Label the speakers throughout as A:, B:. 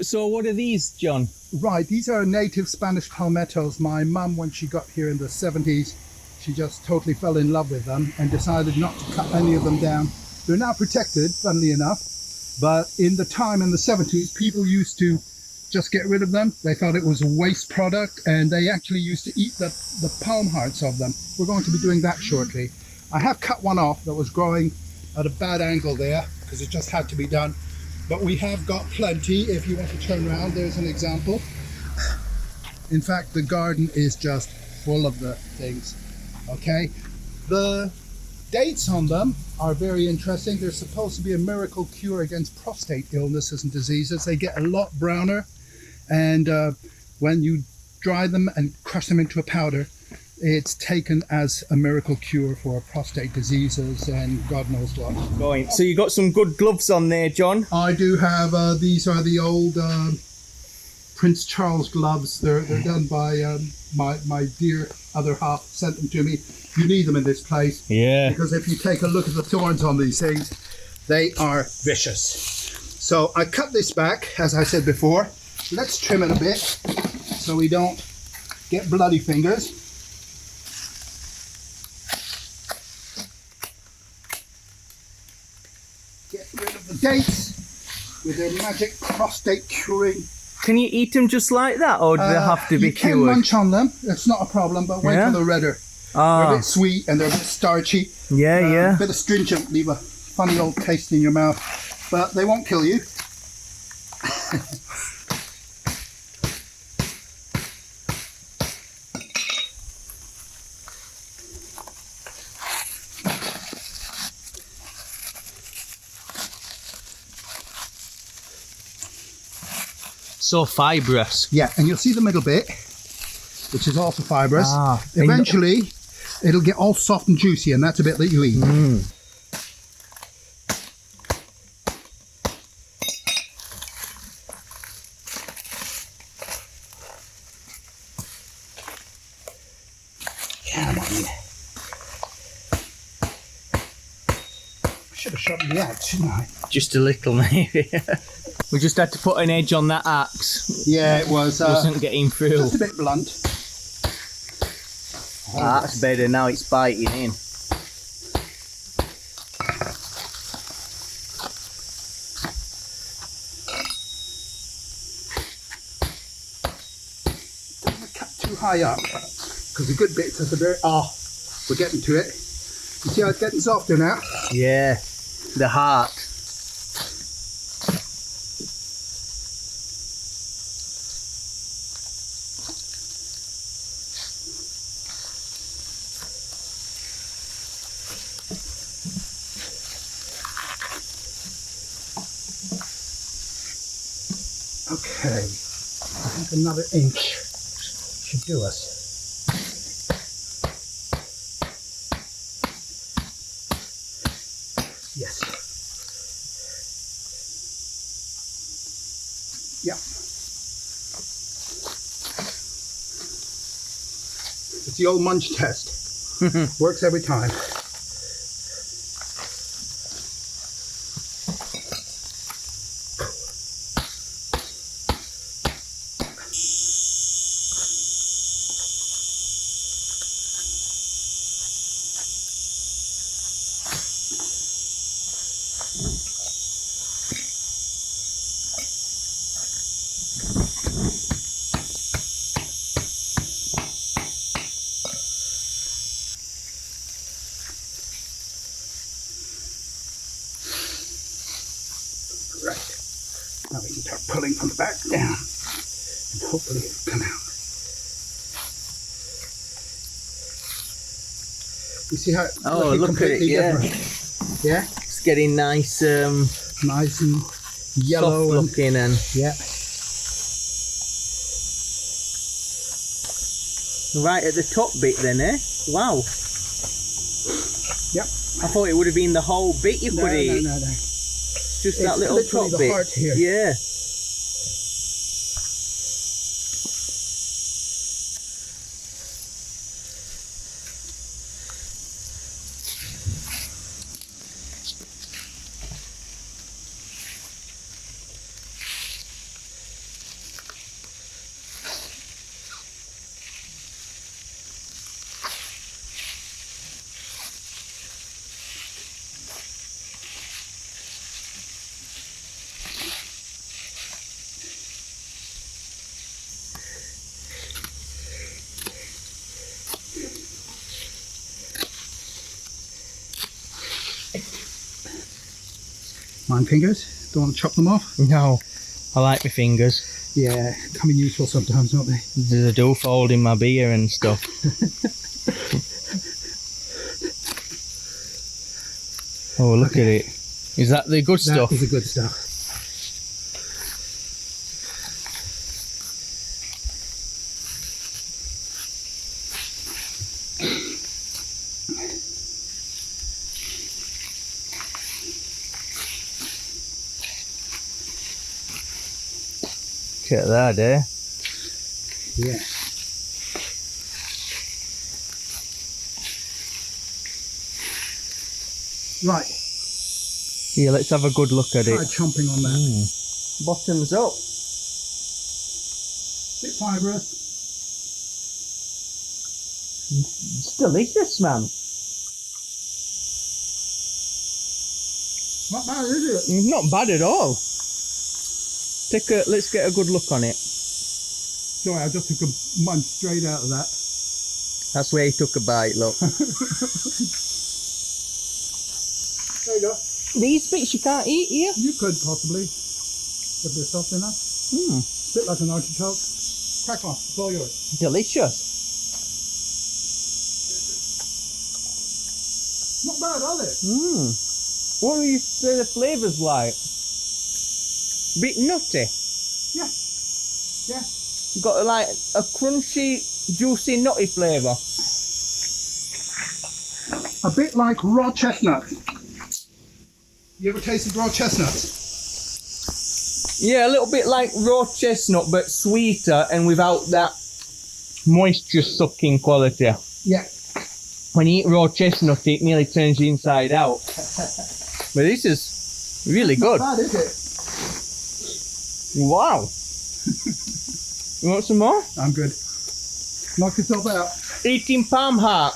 A: So what are these, John?
B: Right, these are native Spanish palmettos. My mum, when she got here in the 70s, she just totally fell in love with them and decided not to cut any of them down. They're now protected, funnily enough, but in the time in the 70s, people used to just get rid of them. They thought it was a waste product, and they actually used to eat the palm hearts of them. We're going to be doing that shortly. I have cut one off that was growing at a bad angle there, because it just had to be done. But we have got plenty. If you want to turn around, there's an example. In fact, the garden is just full of the things. Okay, the dates on them are very interesting. They're supposed to be a miracle cure against prostate illnesses and diseases. They get a lot browner, and when you dry them and crush them into a powder, it's taken as a miracle cure for prostate diseases and God knows what.
A: Going. So you got some good gloves on there, John.
B: I do have, these are the old Prince Charles gloves. They're done by my dear other half, sent them to me. You need them in this place.
A: Yeah.
B: Because if you take a look at the thorns on these things, they are vicious. So I cut this back, as I said before. Let's trim it a bit so we don't get bloody fingers. Get rid of the dates with their magic prostate curing.
A: Can you eat them just like that, or do they have to be
B: you
A: cured?
B: You can munch on them, it's not a problem, but wait till they're redder. They're a bit sweet and they're a bit starchy.
A: Yeah.
B: A bit astringent, leave a funny old taste in your mouth, but they won't kill you.
A: So fibrous.
B: Yeah, and you'll see the middle bit, which is also fibrous. Eventually, it'll get all soft and juicy, and that's a bit that you eat. Come on. I should have sharpened the axe, shouldn't I?
A: Just a little, maybe. We just had to put an edge on that axe.
B: Yeah, it was.
A: Wasn't getting through.
B: Just a bit blunt.
A: That's better now. It's biting in.
B: Don't cut too high up, because the good bits are the very. We're getting to it. You see how it's getting softer now?
A: Yeah, the heart.
B: Okay, I think another inch should do us. Yes. Yeah. It's the old munch test. Works every time. Now we can start pulling from the back down, and hopefully it'll come out. You see how it's
A: look at it,
B: different? Yeah?
A: It's getting nice,
B: nice and yellow
A: soft looking and
B: yeah.
A: Right at the top bit then, eh? Wow.
B: Yep.
A: I thought it would have been the whole bit you could eat.
B: No.
A: Just that little top
B: the
A: bit.
B: Heart here.
A: Yeah.
B: Mine fingers. Don't want to chop them off.
A: No, I like my fingers.
B: Yeah, come in useful sometimes, don't they?
A: They do for holding my beer and stuff. Oh, look at it. Is that the good stuff?
B: That is the good stuff.
A: Look at that, eh?
B: Yeah. Right.
A: Yeah, let's have a good look at
B: Try
A: it.
B: chomping on that.
A: Bottoms up.
B: Bit fibrous.
A: It's delicious, man.
B: Not bad, is it?
A: It's not bad at all. Let's get a good look on it.
B: Sorry, I just took a munch straight out of that.
A: That's where he took a bite, look.
B: There you go.
A: These bits you can't eat here.
B: You could possibly, if they're soft enough. Bit like an artichoke. Crack on, it's all yours.
A: Delicious.
B: Not bad, are they?
A: What do you say the flavour's like? Bit nutty.
B: Yeah. Yeah.
A: Got like a crunchy, juicy, nutty flavour.
B: A bit like raw chestnuts. You ever tasted raw chestnuts?
A: Yeah, a little bit like raw chestnut, but sweeter and without that moisture sucking quality.
B: Yeah.
A: When you eat raw chestnut, it nearly turns you inside out. But this is really good.
B: Not bad, is it?
A: Wow. You want some more?
B: I'm good. Knock yourself out.
A: Eating palm heart.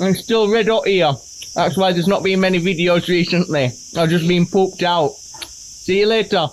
A: I'm still red hot here. That's why there's not been many videos recently. I've just been pooped out. See you later.